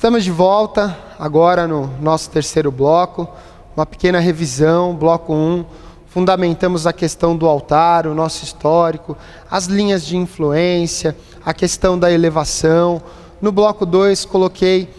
Estamos de volta agora no nosso terceiro bloco, uma pequena revisão, bloco 1, fundamentamos a questão do altar, o nosso histórico, as linhas de influência, a questão da elevação. No bloco 2 coloquei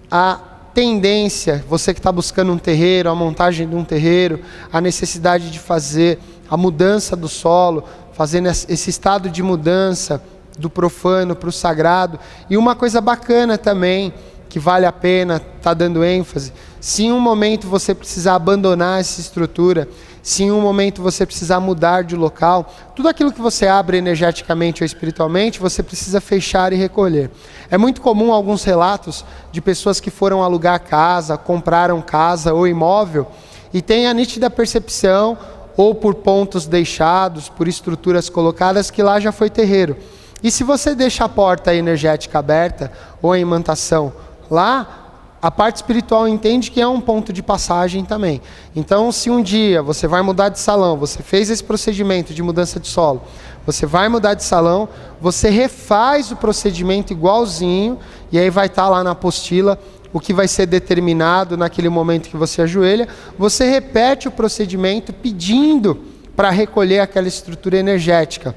a tendência, você que está buscando um terreiro, a montagem de um terreiro, a necessidade de fazer a mudança do solo, fazendo esse estado de mudança do profano para o sagrado. E uma coisa bacana também, que vale a pena estar dando ênfase, se em um momento você precisar abandonar essa estrutura, se em um momento você precisar mudar de local, tudo aquilo que você abre energeticamente ou espiritualmente, você precisa fechar e recolher. É muito comum alguns relatos de pessoas que foram alugar casa, compraram casa ou imóvel, e têm a nítida percepção, ou por pontos deixados, por estruturas colocadas, que lá já foi terreiro. E se você deixa a porta energética aberta, ou a imantação lá, a parte espiritual entende que é um ponto de passagem também. Então, se um dia você vai mudar de salão, você fez esse procedimento de mudança de solo, você vai mudar de salão, você refaz o procedimento igualzinho, e aí vai estar lá na apostila o que vai ser determinado naquele momento que você ajoelha, você repete o procedimento pedindo para recolher aquela estrutura energética.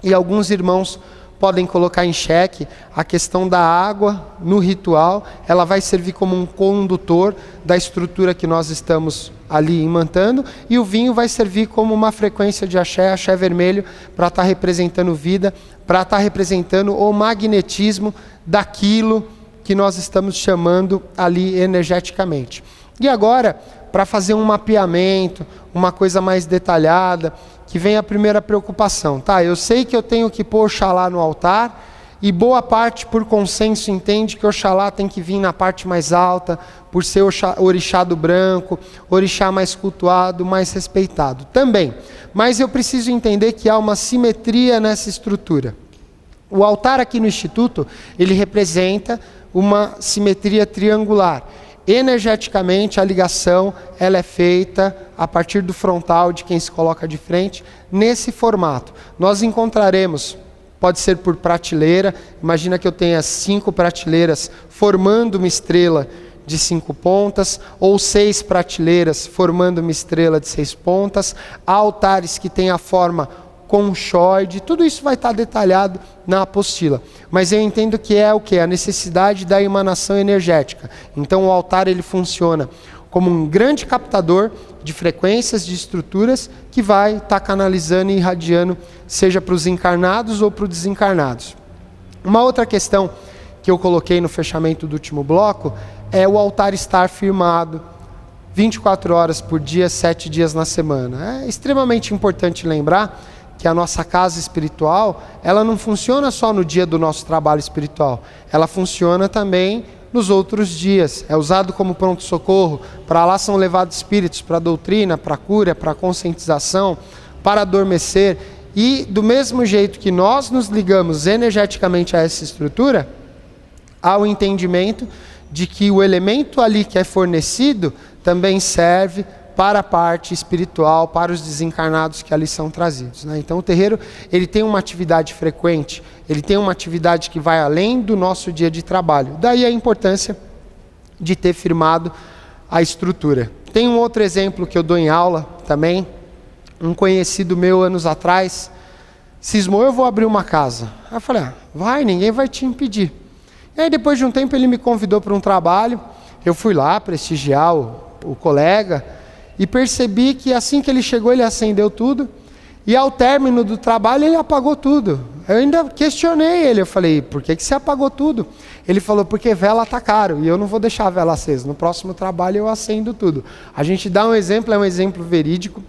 E alguns irmãos podem colocar em xeque a questão da água no ritual, ela vai servir como um condutor da estrutura que nós estamos ali imantando, e o vinho vai servir como uma frequência de axé, axé vermelho, para estar representando vida, para estar representando o magnetismo daquilo que nós estamos chamando ali energeticamente. E agora, para fazer um mapeamento, uma coisa mais detalhada, que vem a primeira preocupação. Tá, eu sei que eu tenho que pôr Oxalá no altar, e boa parte, por consenso, entende que Oxalá tem que vir na parte mais alta, por ser orixá do branco, orixá mais cultuado, mais respeitado. Também. Mas eu preciso entender que há uma simetria nessa estrutura. O altar aqui no Instituto, ele representa uma simetria triangular. Energeticamente, a ligação ela é feita a partir do frontal de quem se coloca de frente, nesse formato. Nós encontraremos, pode ser por prateleira, imagina que eu tenha 5 prateleiras formando uma estrela de 5 pontas, ou 6 prateleiras formando uma estrela de 6 pontas, há altares que têm a forma conchoide, tudo isso vai estar detalhado na apostila. Mas eu entendo que é o que? A necessidade da emanação energética. Então o altar ele funciona como um grande captador de frequências, de estruturas, que vai estar canalizando e irradiando, seja para os encarnados ou para os desencarnados. Uma outra questão que eu coloquei no fechamento do último bloco é o altar estar firmado 24 horas por dia, 7 dias na semana. É extremamente importante lembrar que a nossa casa espiritual, ela não funciona só no dia do nosso trabalho espiritual, ela funciona também nos outros dias, é usado como pronto-socorro, para lá são levados espíritos, para a doutrina, para a cura, para a conscientização, para adormecer, e do mesmo jeito que nós nos ligamos energeticamente a essa estrutura, há o entendimento de que o elemento ali que é fornecido também serve para a parte espiritual, para os desencarnados que ali são trazidos, né? Então o terreiro ele tem uma atividade frequente, ele tem uma atividade que vai além do nosso dia de trabalho. Daí a importância de ter firmado a estrutura. Tem um outro exemplo que eu dou em aula também, um conhecido meu anos atrás, cismou, eu vou abrir uma casa. Aí eu falei, vai, ninguém vai te impedir. E aí depois de um tempo ele me convidou para um trabalho, eu fui lá prestigiar o colega, e percebi que assim que ele chegou, ele acendeu tudo, e ao término do trabalho ele apagou tudo. Eu ainda questionei ele, eu falei, por que você apagou tudo? Ele falou, porque vela está caro, e eu não vou deixar a vela acesa, no próximo trabalho eu acendo tudo. A gente dá um exemplo, é um exemplo verídico,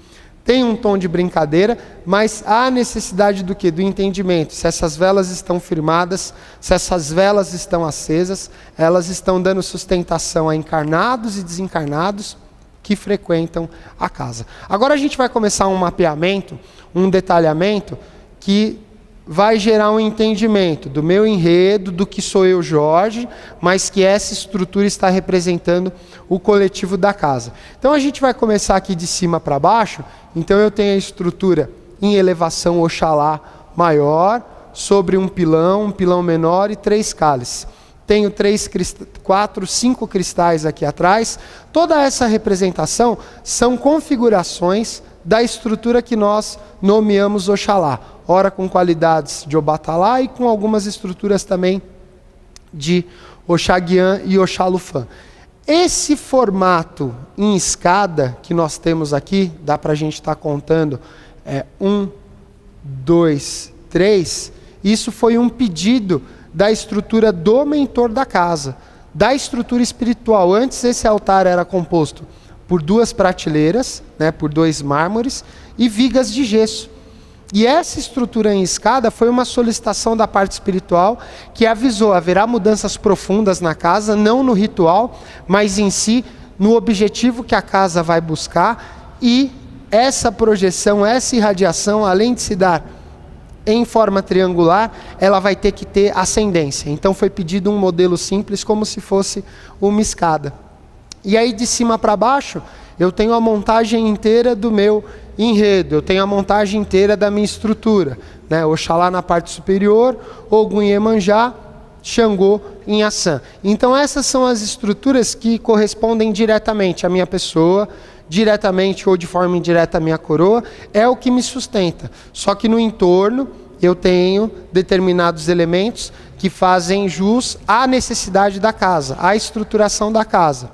tem um tom de brincadeira, mas há necessidade do quê? Do entendimento, se essas velas estão firmadas, se essas velas estão acesas, elas estão dando sustentação a encarnados e desencarnados, que frequentam a casa. Agora a gente vai começar um mapeamento, um detalhamento que vai gerar um entendimento do meu enredo, do que sou eu, Jorge, mas que essa estrutura está representando o coletivo da casa. Então a gente vai começar aqui de cima para baixo. Então eu tenho a estrutura em elevação Oxalá maior, sobre um pilão menor e 3 cálices. tenho 4, 5 cristais aqui atrás. Toda essa representação são configurações da estrutura que nós nomeamos Oxalá. Ora com qualidades de Obatalá e com algumas estruturas também de Oxaguian e Oxalufã. Esse formato em escada que nós temos aqui, dá para a gente estar contando, 1, 2, 3, isso foi um pedido da estrutura do mentor da casa, da estrutura espiritual. Antes esse altar era composto por 2 prateleiras, por 2 mármores e vigas de gesso. E essa estrutura em escada foi uma solicitação da parte espiritual que avisou: haverá mudanças profundas na casa, não no ritual, mas em si, no objetivo que a casa vai buscar. E essa projeção, essa irradiação, além de se dar em forma triangular, ela vai ter que ter ascendência. Então foi pedido um modelo simples, como se fosse uma escada. E aí de cima para baixo, eu tenho a montagem inteira do meu enredo, eu tenho a montagem inteira da minha estrutura, Oxalá na parte superior, Ogum em Iemanjá, Xangô em Assã. Então essas são as estruturas que correspondem diretamente à minha pessoa, diretamente ou de forma indireta à minha coroa, é o que me sustenta. Só que no entorno eu tenho determinados elementos que fazem jus à necessidade da casa, à estruturação da casa.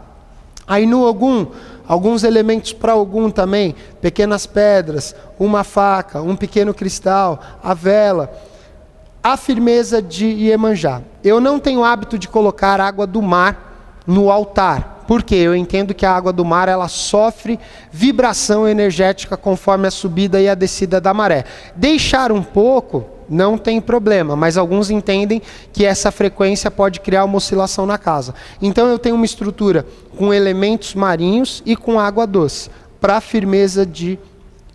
Aí no Ogum, alguns elementos para Ogum também, pequenas pedras, uma faca, um pequeno cristal, a vela, a firmeza de Iemanjá. Eu não tenho hábito de colocar água do mar no altar, porque eu entendo que a água do mar ela sofre vibração energética conforme a subida e a descida da maré. Deixar um pouco não tem problema, mas alguns entendem que essa frequência pode criar uma oscilação na casa. Então eu tenho uma estrutura com elementos marinhos e com água doce, para a firmeza de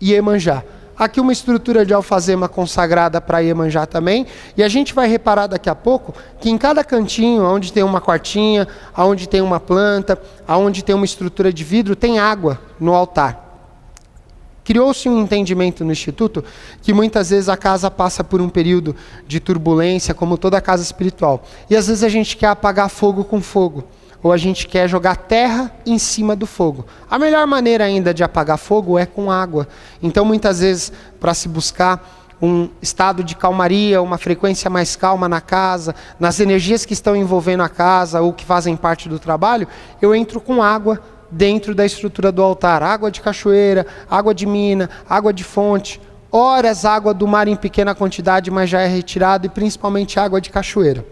Iemanjá. Aqui uma estrutura de alfazema consagrada para Iemanjá também, e a gente vai reparar daqui a pouco que em cada cantinho, onde tem uma quartinha, onde tem uma planta, onde tem uma estrutura de vidro, tem água no altar. Criou-se um entendimento no Instituto que muitas vezes a casa passa por um período de turbulência, como toda casa espiritual. E às vezes a gente quer apagar fogo com fogo, ou a gente quer jogar terra em cima do fogo. A melhor maneira ainda de apagar fogo é com água. Então muitas vezes, para se buscar um estado de calmaria, uma frequência mais calma na casa, nas energias que estão envolvendo a casa ou que fazem parte do trabalho, eu entro com água dentro da estrutura do altar. Água de cachoeira, água de mina, água de fonte, horas água do mar em pequena quantidade, mas já é retirado, e principalmente água de cachoeira.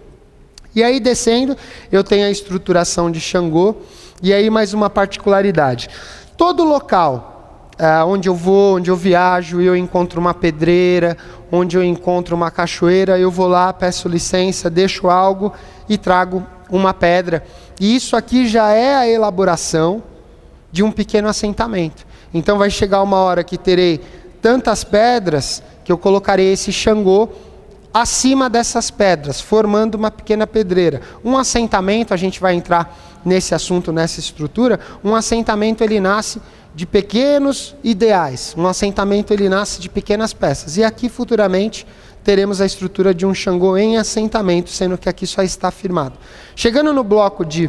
E aí descendo, eu tenho a estruturação de Xangô, e aí mais uma particularidade. Todo local onde eu vou, onde eu viajo, eu encontro uma pedreira, onde eu encontro uma cachoeira, eu vou lá, peço licença, deixo algo e trago uma pedra. E isso aqui já é a elaboração de um pequeno assentamento. Então vai chegar uma hora que terei tantas pedras que eu colocarei esse Xangô acima dessas pedras, formando uma pequena pedreira. Um assentamento, a gente vai entrar nesse assunto, nessa estrutura, um assentamento ele nasce de pequenos ideais, um assentamento ele nasce de pequenas peças. E aqui futuramente teremos a estrutura de um Xangô em assentamento, sendo que aqui só está firmado. Chegando no bloco de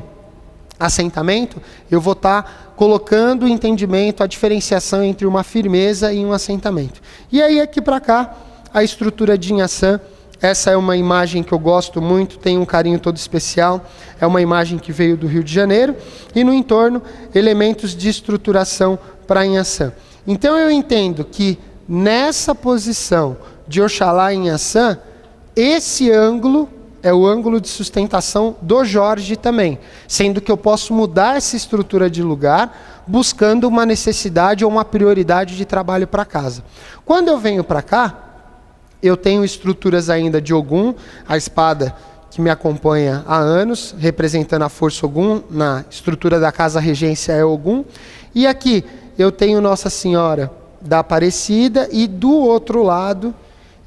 assentamento, eu vou estar colocando o entendimento, a diferenciação entre uma firmeza e um assentamento. E aí aqui para cá, a estrutura de Inhaçã. Essa é uma imagem que eu gosto muito, tem um carinho todo especial. É uma imagem que veio do Rio de Janeiro. E no entorno, elementos de estruturação para Inhaçã. Então eu entendo que nessa posição de Oxalá em Inhaçã, esse ângulo é o ângulo de sustentação do Jorge também. Sendo que eu posso mudar essa estrutura de lugar, buscando uma necessidade ou uma prioridade de trabalho para casa. Quando eu venho para cá, eu tenho estruturas ainda de Ogum, a espada que me acompanha há anos, representando a força Ogum, na estrutura da casa regência é Ogum. E aqui eu tenho Nossa Senhora da Aparecida e do outro lado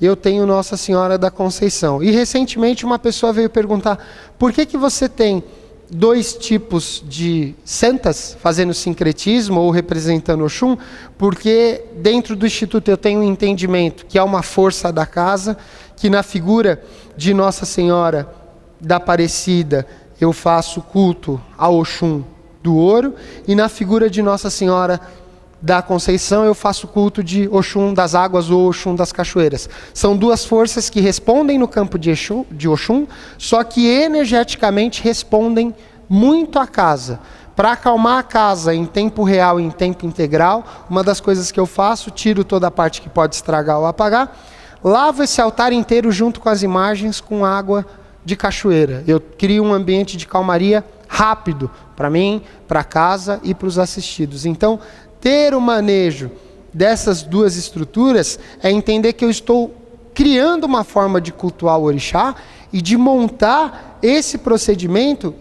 eu tenho Nossa Senhora da Conceição. E recentemente uma pessoa veio perguntar, por que você tem 2 tipos de santas fazendo sincretismo ou representando Oxum? Porque dentro do Instituto eu tenho um entendimento que é uma força da casa, que na figura de Nossa Senhora da Aparecida, eu faço culto a Oxum do ouro, e na figura de Nossa Senhora da Conceição eu faço culto de Oxum das águas ou Oxum das cachoeiras. São duas forças que respondem no campo de Oxum, só que energeticamente respondem muito à casa. Para acalmar a casa em tempo real e em tempo integral, uma das coisas que eu faço, tiro toda a parte que pode estragar ou apagar, lavo esse altar inteiro junto com as imagens com água de cachoeira. Eu crio um ambiente de calmaria rápido para mim, para a casa e para os assistidos. Então, ter o manejo dessas duas estruturas é entender que eu estou criando uma forma de cultuar o orixá e de montar esse procedimento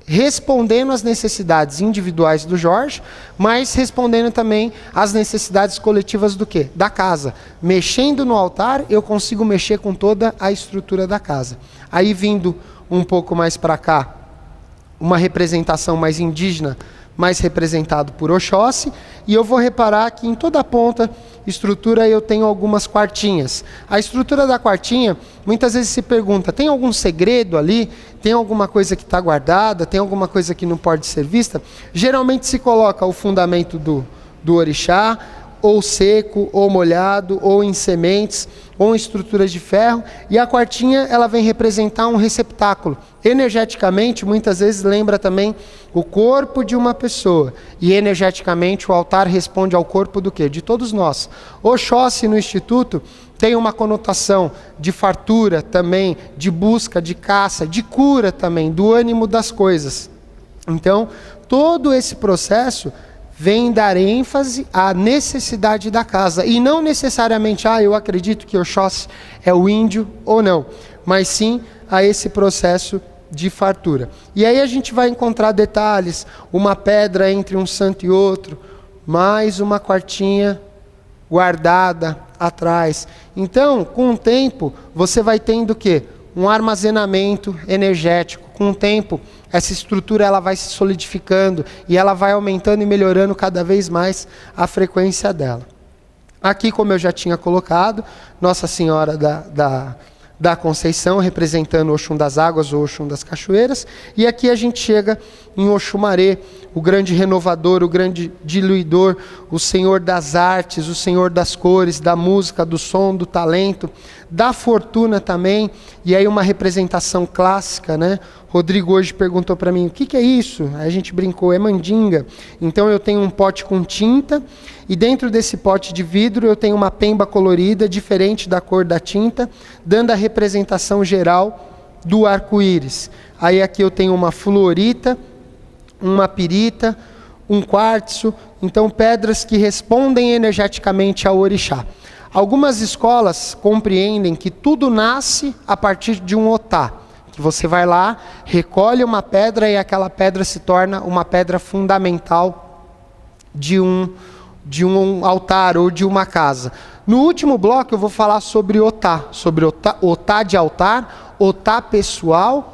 respondendo às necessidades individuais do Jorge, mas respondendo também às necessidades coletivas do quê? Da casa. Mexendo no altar, eu consigo mexer com toda a estrutura da casa. Aí, vindo um pouco mais para cá, uma representação mais indígena, mais representado por Oxóssi, e eu vou reparar que em toda a ponta, estrutura, eu tenho algumas quartinhas. A estrutura da quartinha, muitas vezes se pergunta, tem algum segredo ali? Tem alguma coisa que está guardada? Tem alguma coisa que não pode ser vista? Geralmente se coloca o fundamento do orixá, ou seco, ou molhado, ou em sementes, ou em estruturas de ferro, e a quartinha ela vem representar um receptáculo. Energeticamente, muitas vezes lembra também o corpo de uma pessoa, e energeticamente o altar responde ao corpo do quê? De todos nós. Oxóssi no Instituto tem uma conotação de fartura também, de busca, de caça, de cura também, do ânimo das coisas. Então, todo esse processo vem dar ênfase à necessidade da casa, e não necessariamente, eu acredito que Oxóssi é o índio ou não, mas sim a esse processo de fartura. E aí a gente vai encontrar detalhes, uma pedra entre um santo e outro, mais uma quartinha guardada atrás. Então, com o tempo, você vai tendo o quê? Um armazenamento energético. Com o tempo, essa estrutura ela vai se solidificando e ela vai aumentando e melhorando cada vez mais a frequência dela. Aqui, como eu já tinha colocado, Nossa Senhora da Conceição, representando o Oxum das águas ou Oxum das cachoeiras. E aqui a gente chega em Oxumaré, o grande renovador, o grande diluidor, o Senhor das artes, o Senhor das cores, da música, do som, do talento, da fortuna também. E aí uma representação clássica, né? Rodrigo hoje perguntou para mim, o que é isso? Aí a gente brincou, é mandinga. Então eu tenho um pote com tinta, e dentro desse pote de vidro eu tenho uma pemba colorida, diferente da cor da tinta, dando a representação geral do arco-íris. Aí aqui eu tenho uma fluorita, uma pirita, um quartzo, então pedras que respondem energeticamente ao orixá. Algumas escolas compreendem que tudo nasce a partir de um otá, que você vai lá, recolhe uma pedra e aquela pedra se torna uma pedra fundamental de um altar ou de uma casa. No último bloco eu vou falar sobre otá de altar, otá pessoal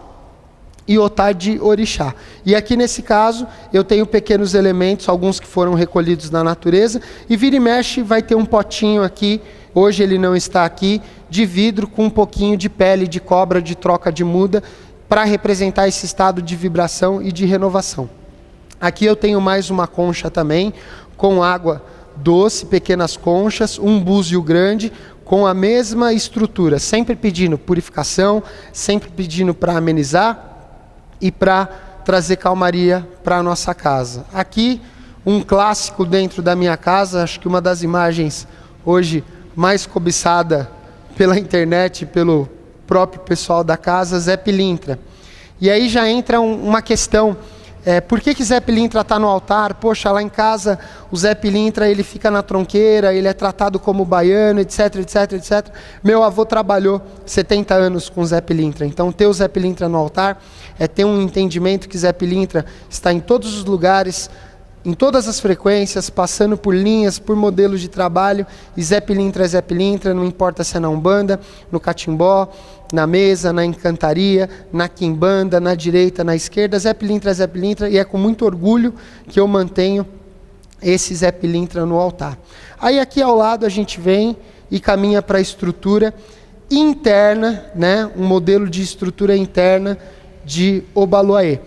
e otá de orixá. E aqui nesse caso eu tenho pequenos elementos, alguns que foram recolhidos na natureza, e vira e mexe vai ter um potinho aqui, hoje ele não está aqui, de vidro com um pouquinho de pele de cobra de troca de muda, para representar esse estado de vibração e de renovação. Aqui eu tenho mais uma concha também, com água doce, pequenas conchas, um búzio grande, com a mesma estrutura, sempre pedindo purificação, sempre pedindo para amenizar e para trazer calmaria para a nossa casa. Aqui, um clássico dentro da minha casa, acho que uma das imagens hoje mais cobiçada pela internet, pelo próprio pessoal da casa, Zé Pilintra. E aí já entra uma questão, por que Zé Pilintra está no altar? Poxa, lá em casa o Zé Pilintra ele fica na tronqueira, ele é tratado como baiano, etc, etc, etc. Meu avô trabalhou 70 anos com Zé Pilintra, então ter o Zé Pilintra no altar é ter um entendimento que Zé Pilintra está em todos os lugares, em todas as frequências, passando por linhas, por modelos de trabalho, e Zé Pilintra é Zé Pilintra, não importa se é na Umbanda, no Catimbó, na mesa, na encantaria, na quimbanda, na direita, na esquerda, Zé Pilintra é Zé Pilintra, e é com muito orgulho que eu mantenho esse Zé Pilintra no altar. Aí aqui ao lado a gente vem e caminha para a estrutura, interna, né? Um modelo de estrutura interna de Obaloaiê.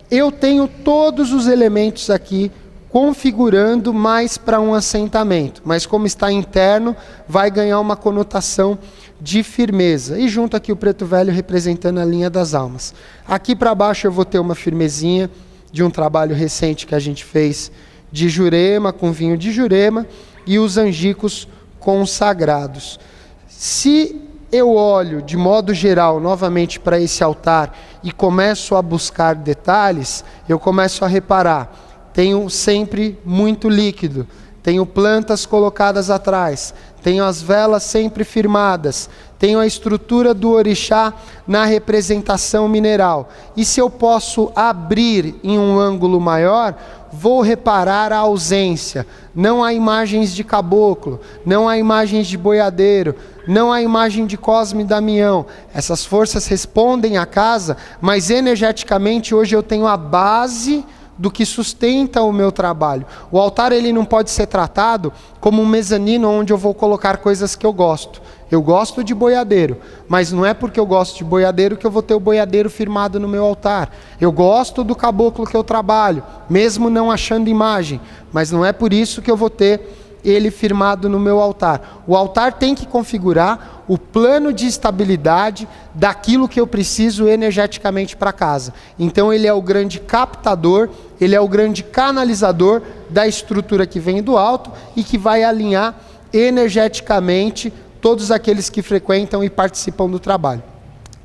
Eu tenho todos os elementos aqui configurando mais para um assentamento, mas como está interno, vai ganhar uma conotação de firmeza. E junto aqui o preto velho representando a linha das almas. Aqui para baixo eu vou ter uma firmezinha de um trabalho recente que a gente fez de Jurema, com vinho de Jurema, e os angicos consagrados. Se eu olho de modo geral novamente para esse altar e começo a buscar detalhes, eu começo a reparar, tenho sempre muito líquido, tenho plantas colocadas atrás, tenho as velas sempre firmadas, tenho a estrutura do orixá na representação mineral. E se eu posso abrir em um ângulo maior, vou reparar a ausência. Não há imagens de caboclo, não há imagens de boiadeiro, não há imagem de Cosme e Damião. Essas forças respondem à casa, mas energeticamente hoje eu tenho a base do que sustenta o meu trabalho. O altar ele não pode ser tratado como um mezanino onde eu vou colocar coisas que eu gosto. Eu gosto de boiadeiro, mas não é porque eu gosto de boiadeiro que eu vou ter o boiadeiro firmado no meu altar. Eu gosto do caboclo que eu trabalho, mesmo não achando imagem, mas não é por isso que eu vou ter ele firmado no meu altar. O altar tem que configurar o plano de estabilidade daquilo que eu preciso energeticamente para casa. Então ele é o grande captador, ele é o grande canalizador da estrutura que vem do alto e que vai alinhar energeticamente todos aqueles que frequentam e participam do trabalho.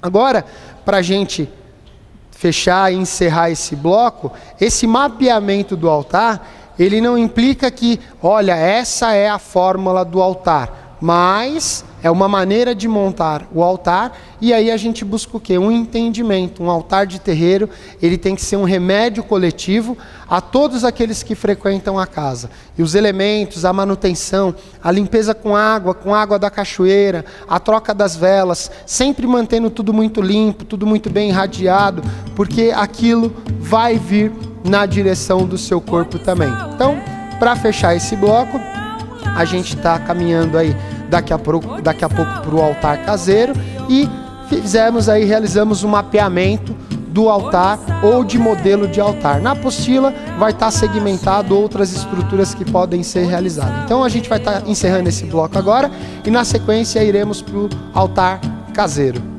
Agora, para a gente fechar e encerrar esse bloco, esse mapeamento do altar, ele não implica que, olha, essa é a fórmula do altar, mas é uma maneira de montar o altar, e aí a gente busca o quê? Um entendimento. Um altar de terreiro, ele tem que ser um remédio coletivo a todos aqueles que frequentam a casa. E os elementos, a manutenção, a limpeza com água da cachoeira, a troca das velas, sempre mantendo tudo muito limpo, tudo muito bem irradiado, porque aquilo vai vir na direção do seu corpo também. Então, para fechar esse bloco, a gente está caminhando aí daqui a pouco para o altar caseiro e realizamos um mapeamento do altar ou de modelo de altar. Na apostila vai estar segmentado outras estruturas que podem ser realizadas. Então a gente vai estar encerrando esse bloco agora e na sequência iremos para o altar caseiro.